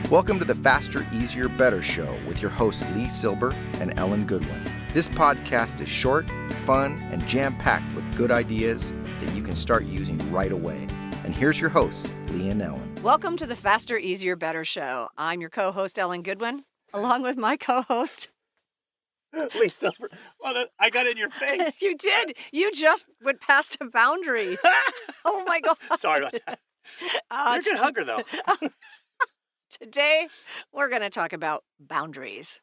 Welcome to the Faster, Easier, Better show with your hosts Lee Silber and Ellen Goodwin. This podcast is short, fun, and jam-packed with good ideas that you can start using right away. And here's your hosts, Lee and Ellen. Welcome to the Faster, Easier, Better show. I'm your co-host, Ellen Goodwin, along with my co-host... Lee Silber. Well, I got in your face. You did. You just went past a boundary. Oh, my God. Sorry about that. You're a good hugger, though. Today, we're going to talk about boundaries.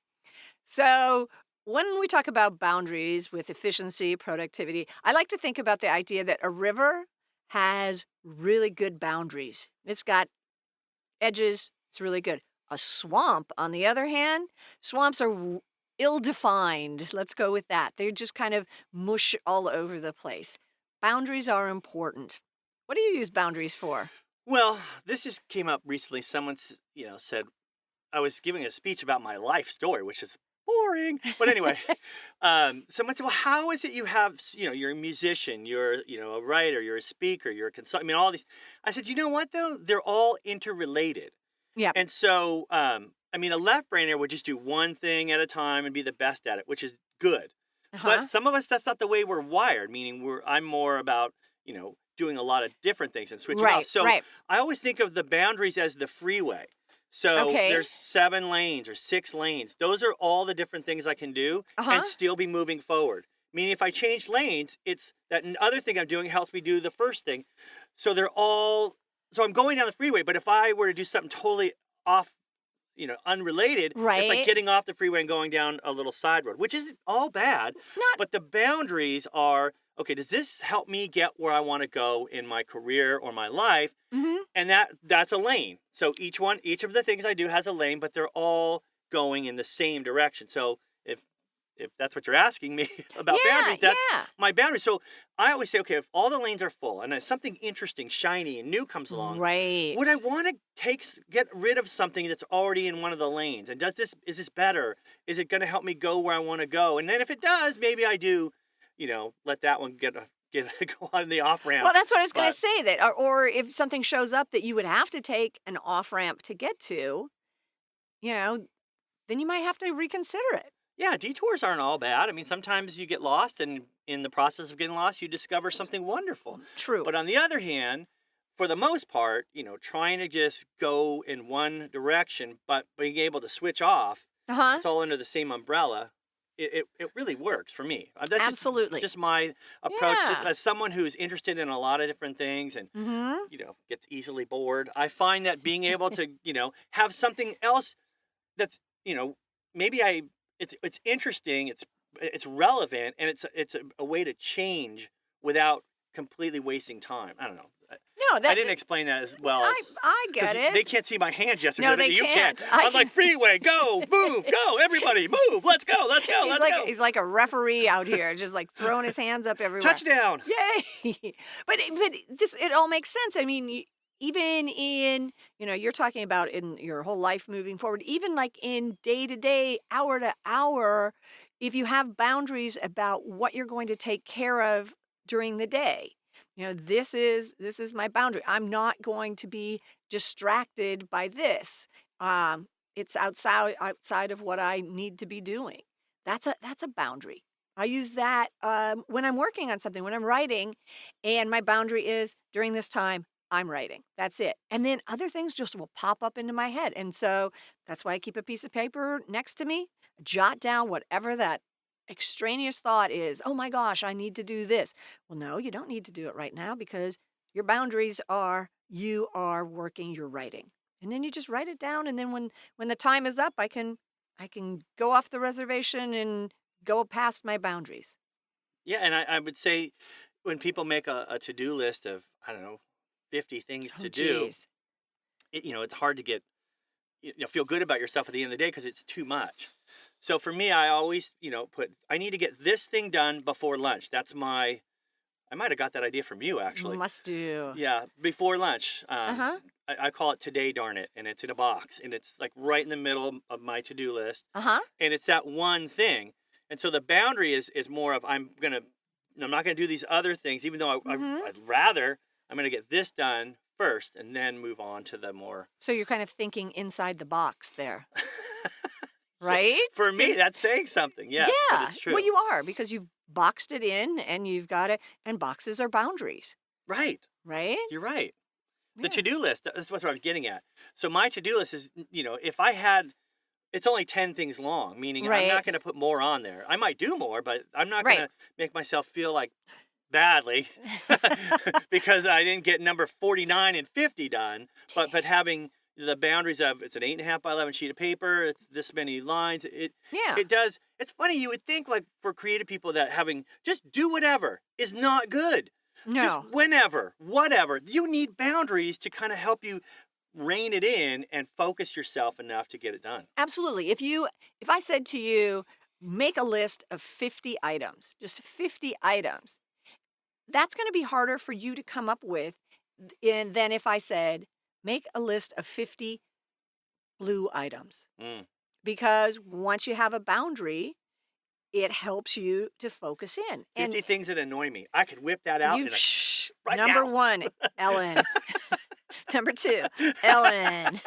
So when we talk about boundaries with efficiency, productivity, I like to think about the idea that a river has really good boundaries. It's got edges. It's really good. A swamp, on the other hand, swamps are ill-defined. Let's go with that. They're just kind of mush all over the place. Boundaries are important. What do you use boundaries for? Well, this just came up recently. Someone, said I was giving a speech about my life story, which is boring. But anyway, someone said, "Well, how is it you have, you're a musician, you're, a writer, you're a speaker, you're a consultant. I mean, all these." I said, "You know what though? They're all interrelated." Yeah. And so, a left-brainer would just do one thing at a time and be the best at it, which is good. But some of us, that's not the way we're wired. Meaning, I'm more about, doing a lot of different things and switching off. So I always think of the boundaries as the freeway. So there's 7 lanes or 6 lanes. Those are all the different things I can do and still be moving forward. Meaning if I change lanes, it's that other thing I'm doing helps me do the first thing. So I'm going down the freeway, but if I were to do something totally off, unrelated, it's like getting off the freeway and going down a little side road, which isn't all bad. But the boundaries are, okay, does this help me get where I want to go in my career or my life? Mm-hmm. And that's a lane. So each of the things I do has a lane, but they're all going in the same direction. So if that's what you're asking me about boundaries, that's my boundary. So I always say, okay, if all the lanes are full and something interesting, shiny, and new comes along, would I want to get rid of something that's already in one of the lanes? And is this better? Is it going to help me go where I want to go? And then if it does, maybe I do, let that one go on the off ramp. Well, that's what I was going to say. That, or if something shows up that you would have to take an off ramp to get to, then you might have to reconsider it. Yeah, detours aren't all bad. I mean, sometimes you get lost, and in the process of getting lost, you discover something wonderful. True. But on the other hand, for the most part, trying to just go in one direction, but being able to switch off, it's all under the same umbrella. It really works for me. That's Absolutely. Just my approach as someone who's interested in a lot of different things and, gets easily bored. I find that being able to, have something else that's, maybe it's interesting, it's relevant, and it's a way to change without completely wasting time. I don't know. No, I didn't explain that as well as I get it. They can't see my hands yet. No, they can't. I'm like, freeway, go, move, go, everybody, move, let's go, let's go. He's like a referee out here, just like throwing his hands up everywhere. Touchdown! Yay! But it all makes sense. I mean, even in, you're talking about in your whole life moving forward, even like in day to day, hour to hour, if you have boundaries about what you're going to take care of during the day. This is my boundary. I'm not going to be distracted by this. It's outside of what I need to be doing. That's a boundary. I use that when I'm working on something, when I'm writing, and my boundary is during this time, I'm writing. That's it. And then other things just will pop up into my head. And so that's why I keep a piece of paper next to me, jot down whatever that extraneous thought is. Oh my gosh, I need to do this. Well, no, you don't need to do it right now because your boundaries are you are working, you're writing. And then you just write it down. And then when the time is up, I can go off the reservation and go past my boundaries. Yeah, and I would say when people make a to-do list of, 50 things to do, it's hard to get, feel good about yourself at the end of the day because it's too much. So for me, I always, I need to get this thing done before lunch. I might have got that idea from you, actually. Must do. Yeah, before lunch. I call it Today Darn It, and it's in a box, and it's like right in the middle of my to-do list. And it's that one thing. And so the boundary is more of I'm not going to do these other things, even though I'd rather, I'm going to get this done first and then move on to the more. So you're kind of thinking inside the box there, right? For me, 'Cause- that's saying something. Yes, but yeah. it's true. Well, you are because you've boxed it in and you've got it. And boxes are boundaries, Right. right? You're right. The Yeah. to-do list, that's what I was getting at. So my to-do list is, if I had, it's only 10 things long, meaning I'm Right. not going to put more on there. I might do more, but I'm not Right. going to make myself feel like badly because I didn't get number 49 and 50 done. But having the boundaries of it's an 8.5 by 11 sheet of paper, it's this many lines. Yeah. It does. It's funny. You would think like for creative people that having just do whatever is not good. No. Just whenever, whatever. You need boundaries to kind of help you rein it in and focus yourself enough to get it done. Absolutely. If I said to you, make a list of 50 items, just 50 items, that's going to be harder for you to come up with than if I said, make a list of 50 blue items. Mm. Because once you have a boundary, it helps you to focus in. 50 things that annoy me. I could whip that out. Right Number now. 1, Ellen. Number 2, Ellen.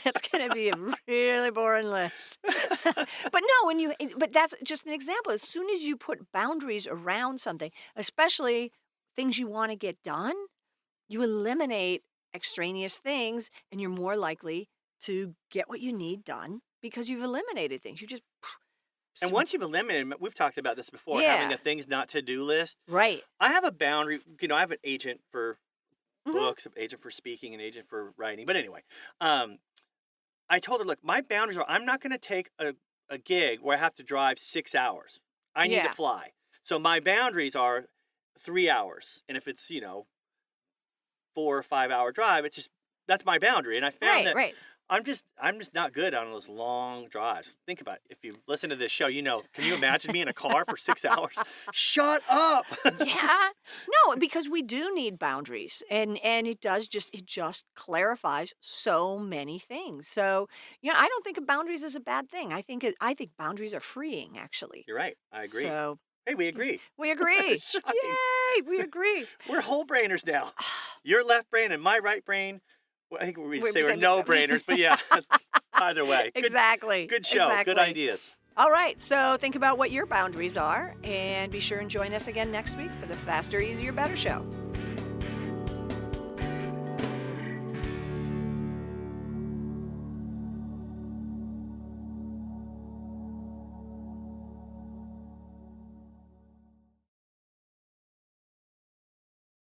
That's going to be a really boring list. But no, but that's just an example. As soon as you put boundaries around something, especially things you want to get done, you eliminate extraneous things and you're more likely to get what you need done because you've eliminated things. You just And once you've eliminated, we've talked about this before, having Yeah. a things not to do list. right. I have a boundary. I have an agent for Mhm. books, an agent for speaking, an agent for writing. But anyway, I told her, look, my boundaries are I'm not going to take a gig where I have to drive 6 hours. I need Yeah. to fly. So my boundaries are 3 hours. And if it's, 4 or 5 hour drive, it's just, that's my boundary. And I found that Right. I'm just not good on those long drives. Think about it. If you listen to this show, can you imagine me in a car for 6 hours? Shut up. Yeah. No, because we do need boundaries. And it just clarifies so many things. So, I don't think of boundaries as a bad thing. I think boundaries are freeing actually. You're right. I agree. So, Hey, we agree. we agree. Shocking. Yay, we agree. We're whole brainers now. Your left brain and my right brain. Well, I think we'd say we're saying- no brainers, but yeah, either way. Exactly. Good show. Good Exactly. ideas. All right. So, think about what your boundaries are and be sure and join us again next week for the Faster, Easier, Better show.